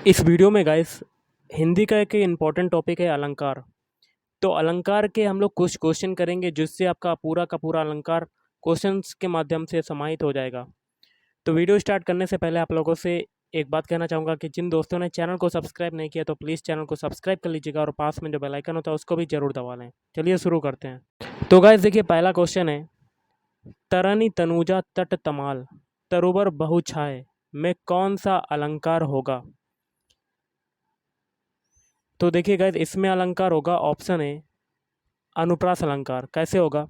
इस वीडियो में गाइस हिंदी का एक इम्पॉर्टेंट टॉपिक है अलंकार। तो अलंकार के हम लोग कुछ क्वेश्चन करेंगे जिससे आपका पूरा का पूरा अलंकार क्वेश्चंस के माध्यम से समाहित हो जाएगा। तो वीडियो स्टार्ट करने से पहले आप लोगों से एक बात कहना चाहूँगा कि जिन दोस्तों ने चैनल को सब्सक्राइब नहीं किया तो प्लीज़ चैनल को सब्सक्राइब कर लीजिएगा और पास में जो बेल आइकन होता है उसको भी ज़रूर दबा लें। चलिए शुरू करते हैं। तो गाइस देखिए पहला क्वेश्चन है, तरनी तनुजा तट तमाल तरुबर बहु छाए में कौन सा अलंकार होगा? तो देखिए गाइस इसमें अलंकार होगा ऑप्शन है अनुप्रास अलंकार। कैसे होगा?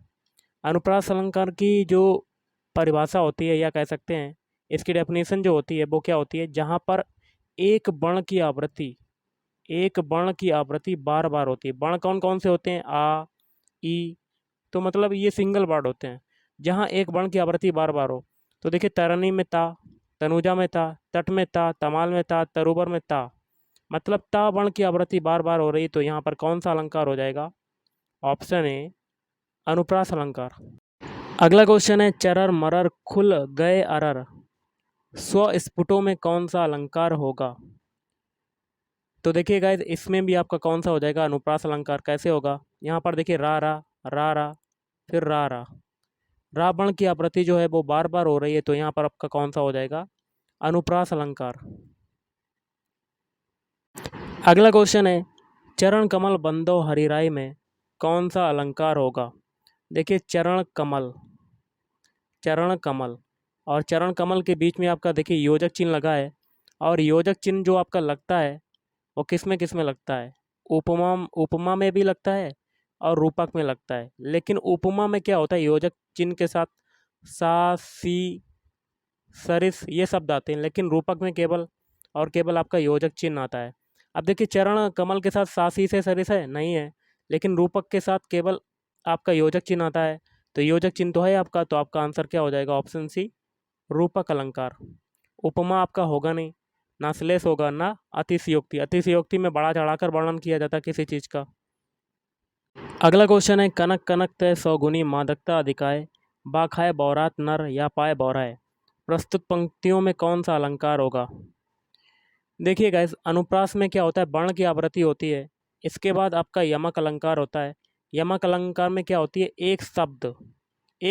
अनुप्रास अलंकार की जो परिभाषा होती है या कह सकते हैं इसकी डेफिनेशन जो होती है वो क्या होती है, जहाँ पर एक वर्ण की आवृत्ति बार बार होती है। वर्ण कौन कौन से होते हैं? आ, ई। तो मतलब ये सिंगल वर्ड होते हैं जहाँ एक वर्ण की आवृत्ति बार बार हो। तो देखिए तरनी में ता, तनुजा में ता, तट में ता, तमाल में ता, तरुबर में ता, मतलब ता वर्ण की आवृत्ति बार बार हो रही। तो यहाँ पर कौन सा अलंकार हो जाएगा? ऑप्शन ए अनुप्रास अलंकार। अगला क्वेश्चन है, चरर मरर खुल गए अरर स्वस्फुटों में कौन सा अलंकार होगा? तो देखिए गाइस इसमें भी आपका कौन सा हो जाएगा? अनुप्रास अलंकार। कैसे होगा? यहाँ पर देखिए रा फिर रा वर्ण की आवृत्ति जो है वो बार बार हो रही है। तो यहाँ पर आपका कौन सा हो जाएगा? अनुप्रास अलंकार। अगला क्वेश्चन है, चरण कमल बंदो हरिराई में कौन सा अलंकार होगा? देखिए चरण कमल और चरण कमल के बीच में आपका देखिए योजक चिन्ह लगा है, और योजक चिन्ह जो आपका लगता है वो किस में लगता है? उपमा उपमा में भी लगता है और रूपक में लगता है। लेकिन उपमा में क्या होता है, योजक चिन्ह के साथ सा सी सरिस ये शब्द आते हैं, लेकिन रूपक में केवल और केवल आपका योजक चिन्ह आता है। अब देखिए चरण कमल के साथ सा सी से सरिस है नहीं है, लेकिन रूपक के साथ केवल आपका योजक चिन्ह आता है। तो योजक चिन्ह तो है आपका, तो आपका आंसर क्या हो जाएगा? ऑप्शन सी रूपक अलंकार। उपमा आपका होगा नहीं, ना श्लेष होगा ना अतिशयोक्ति। अतिशयोक्ति में बढ़ा चढ़ाकर वर्णन किया जाता है किसी चीज़ का। अगला क्वेश्चन है, कनक कनक तय सौगुनी मादकता अधिकाय बाखाए बौरात नर या पाए बौराए प्रस्तुत पंक्तियों में कौन सा अलंकार होगा? देखिए गाइस अनुप्रास में क्या होता है, वर्ण की आवृत्ति होती है, इसके बाद आपका यमक अलंकार होता है। यमक अलंकार में क्या होती है, एक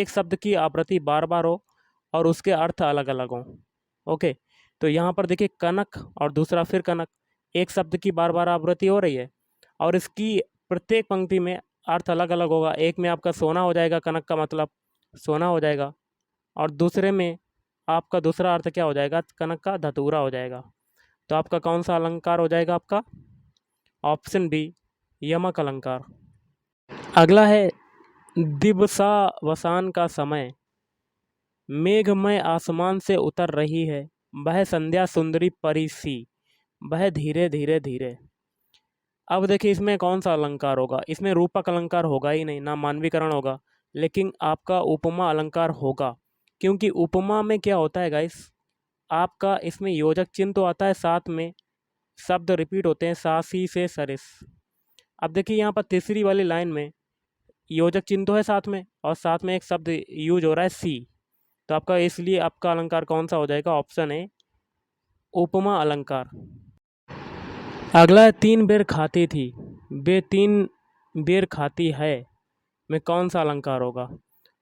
शब्द की आवृत्ति बार बार हो और उसके अर्थ अलग अलग हों। ओके, तो यहाँ पर देखिए कनक और दूसरा फिर कनक, एक शब्द की बार बार आवृत्ति हो रही है और इसकी प्रत्येक पंक्ति में अर्थ अलग अलग होगा। एक में आपका सोना हो जाएगा, कनक का मतलब सोना हो जाएगा, और दूसरे में आपका दूसरा अर्थ क्या हो जाएगा? कनक का धतूरा हो जाएगा। तो आपका कौन सा अलंकार हो जाएगा? आपका ऑप्शन बी यमक अलंकार। अगला है, दिवसा वसान का समय मेघमय आसमान से उतर रही है वह संध्या सुंदरी परी सी वह धीरे धीरे धीरे। अब देखिए इसमें कौन सा अलंकार होगा? इसमें रूपक अलंकार होगा ही नहीं, ना मानवीकरण होगा, लेकिन आपका उपमा अलंकार होगा। क्योंकि उपमा में क्या होता है गाइस, आपका इसमें योजक चिन्ह तो आता है, साथ में शब्द रिपीट होते हैं सासी से सरिस। अब देखिए यहाँ पर तीसरी वाली लाइन में योजक चिन्ह तो है साथ में, और साथ में एक शब्द यूज हो रहा है सी। तो आपका इसलिए आपका अलंकार कौन सा हो जाएगा? ऑप्शन है उपमा अलंकार। अगला है, तीन बेर खाती थी वे तीन बेर खाती है में कौन सा अलंकार होगा?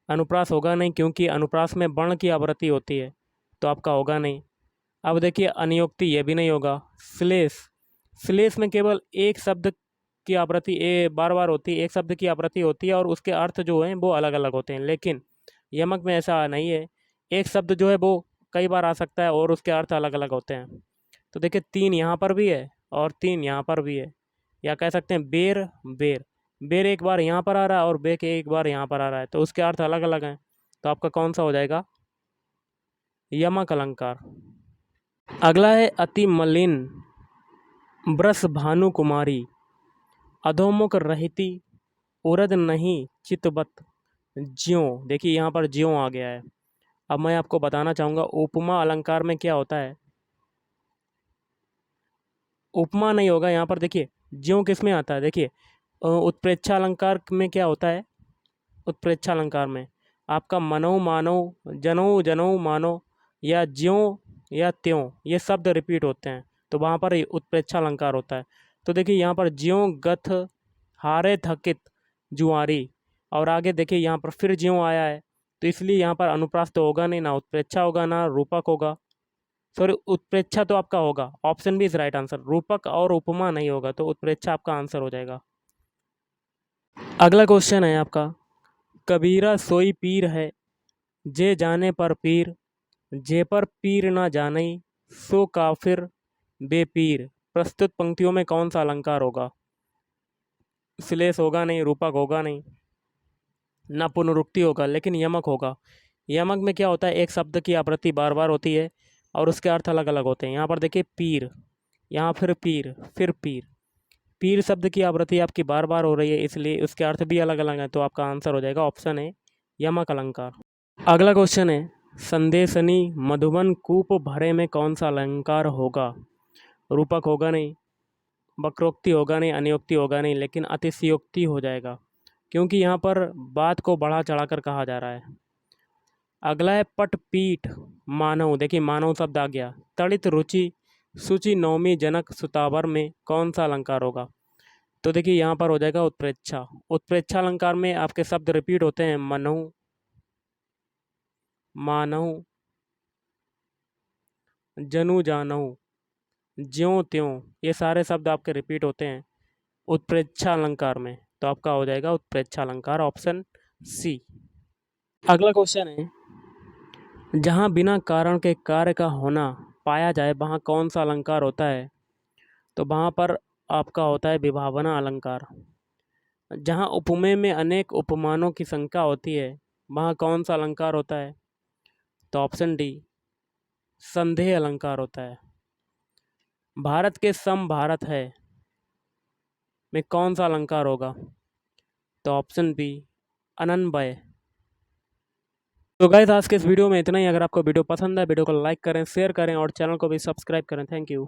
अनुप्रास होगा नहीं, क्योंकि अनुप्रास में वर्ण की आवृत्ति होती है, तो आपका होगा नहीं। अब देखिए अनियोक्ति, ये भी नहीं होगा। श्लेष में केवल एक शब्द की आवृत्ति बार बार होती है, एक शब्द की आवृत्ति होती है और उसके अर्थ जो हैं वो अलग अलग होते हैं। लेकिन यमक में ऐसा नहीं है, एक शब्द जो है वो कई बार आ सकता है और उसके अर्थ अलग अलग होते हैं। तो देखिए तीन यहाँ पर भी है और तीन यहाँ पर भी है, या कह सकते हैं बेर बेर। बेर एक बार यहाँ पर आ रहा है और बेक एक बार यहाँ पर आ रहा है, तो उसके अर्थ अलग अलग हैं। तो आपका कौन सा हो जाएगा? यमक अलंकार। अगला है, अति मलिन ब्रस भानु कुमारी अधोमुख रहती उरद नहीं चितबत ज्यों। देखिए यहाँ पर ज्यों आ गया है। अब मैं आपको बताना चाहूँगा उपमा अलंकार में क्या होता है। उपमा नहीं होगा यहाँ पर। देखिए ज्यों किस में आता है? देखिए उत्प्रेक्षा अलंकार में क्या होता है? उत्प्रेक्षा अलंकार में आपका मनो मानो जनो जनो मानो या ज्यों या त्यों ये शब्द रिपीट होते हैं। तो वहाँ पर उत्प्रेक्षा अलंकार होता है। तो देखिए यहाँ पर ज्यों गथ हारे थकित जुआरी, और आगे देखिए यहाँ पर फिर ज्यों आया है, तो इसलिए यहाँ पर अनुप्रास तो होगा नहीं, ना उत्प्रेक्षा होगा ना रूपक होगा। सॉरी, उत्प्रेक्षा तो आपका होगा, option B is right answer. रूपक और उपमा नहीं होगा, तो उत्प्रेक्षा आपका आंसर हो जाएगा। अगला क्वेश्चन है आपका, कबीरा सोई पीर है, जे जाने पर पीर, जे पर पीर ना जाने, सो काफिर बेपीर। प्रस्तुत पंक्तियों में कौन सा अलंकार होगा? श्लेष होगा नहीं, रूपक होगा नहीं, ना पुनरुक्ति होगा, लेकिन यमक होगा। यमक में क्या होता है, एक शब्द की आवृत्ति बार बार होती है और उसके अर्थ अलग अलग होते हैं। यहाँ पर देखिए पीर, यहाँ फिर पीर, फिर पीर। पीर शब्द की आवृत्ति आपकी बार बार हो रही है, इसलिए उसके अर्थ भी अलग अलग हैं, तो आपका आंसर हो जाएगा ऑप्शन है यमक अलंकार। अगला क्वेश्चन है, संदेशनी मधुबन कूप भरे में कौन सा अलंकार होगा? रूपक होगा नहीं, वक्रोक्ति होगा नहीं, अनियोक्ति होगा नहीं, लेकिन अतिशयोक्ति हो जाएगा, क्योंकि यहाँ पर बात को बढ़ा चढ़ाकर कहा जा रहा है। अगला है पट पीठ मानव, देखिए मानव शब्द आ गया। तड़ित रुचि सुचि नवमी जनक सुतावर में कौन सा अलंकार होगा? तो देखिए यहाँ पर हो जाएगा उत्प्रेक्षा। उत्प्रेक्षा अलंकार में आपके शब्द रिपीट होते हैं, मनहु, मानहु, जनु जानहु, ज्यों त्यों, ये सारे शब्द आपके रिपीट होते हैं उत्प्रेक्षा अलंकार में, तो आपका हो जाएगा उत्प्रेक्षा अलंकार, ऑप्शन सी। अगला क्वेश्चन है, जहाँ बिना कारण के कार्य का होना पाया जाए वहाँ कौन सा अलंकार होता है? तो वहाँ पर आपका होता है विभावना अलंकार। जहाँ उपमेय में अनेक उपमानों की संख्या होती है वहाँ कौन सा अलंकार होता है? तो ऑप्शन डी संदेह अलंकार होता है। भारत के सम भारत है में कौन सा अलंकार होगा? तो ऑप्शन बी अनन्वय। तो गाइस आज के इस वीडियो में इतना ही। अगर आपको वीडियो पसंद है, वीडियो को लाइक करें, शेयर करें और चैनल को भी सब्सक्राइब करें। Thank you.